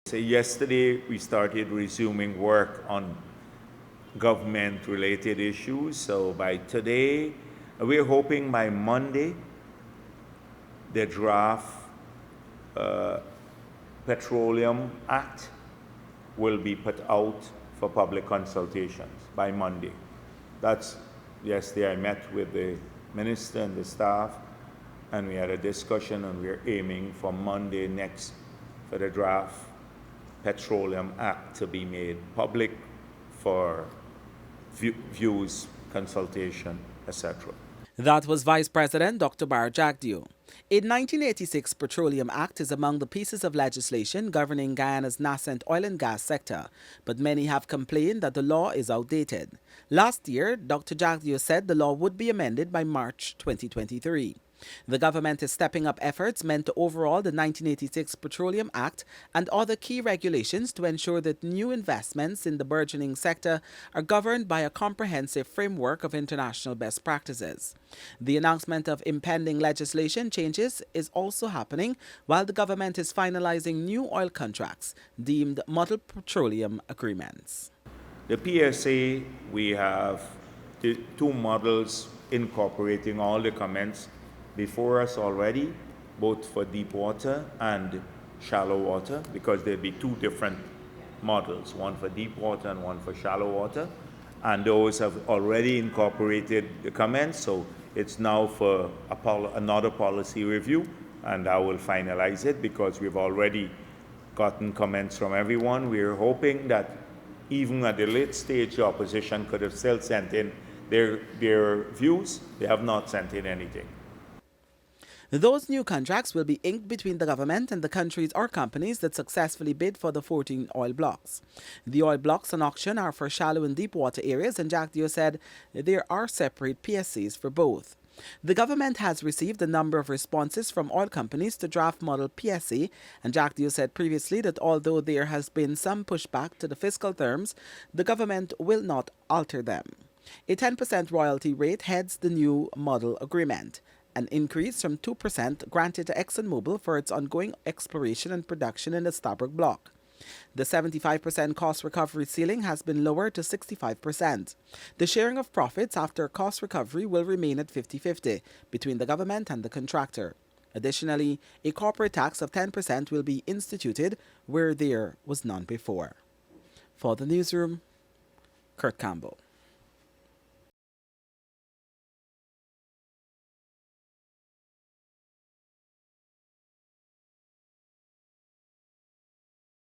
So yesterday we started resuming work on government-related issues. So by today, we're hoping by Monday, the draft Petroleum Act will be put out for public consultations by Monday. That's yesterday I met with the minister and the staff, and we had a discussion, and we're aiming for Monday next for the draft Petroleum Act to be made public for views, consultation, etc. That was Vice President Dr. Bharrat Jagdeo. A 1986 Petroleum Act is among the pieces of legislation governing Guyana's nascent oil and gas sector, but many have complained that the law is outdated. Last year, Dr. Jagdeo said the law would be amended by March 2023. The government is stepping up efforts meant to overhaul the 1986 Petroleum Act and other key regulations to ensure that new investments in the burgeoning sector are governed by a comprehensive framework of international best practices. The announcement of impending legislation changes is also happening while the government is finalizing new oil contracts deemed model petroleum agreements. The PSA, we have the two models incorporating all the comments before us already, both for deep water and shallow water, because there'll be two different models, one for deep water and one for shallow water. And those have already incorporated the comments, so it's now for another policy review, and I will finalize it because we've already gotten comments from everyone. We're hoping that even at the late stage, the opposition could have still sent in their views. They have not sent in anything. Those new contracts will be inked between the government and the countries or companies that successfully bid for the 14 oil blocks. The oil blocks on auction are for shallow and deep water areas, and Jagdeo said there are separate PSCs for both. The government has received a number of responses from oil companies to draft model PSC, and Jagdeo said previously that although there has been some pushback to the fiscal terms, the government will not alter them. A 10% royalty rate heads the new model agreement, an increase from 2% granted to ExxonMobil for its ongoing exploration and production in the Stabroek block. The 75% cost recovery ceiling has been lowered to 65%. The sharing of profits after cost recovery will remain at 50-50 between the government and the contractor. Additionally, a corporate tax of 10% will be instituted where there was none before. For the newsroom, Campbell.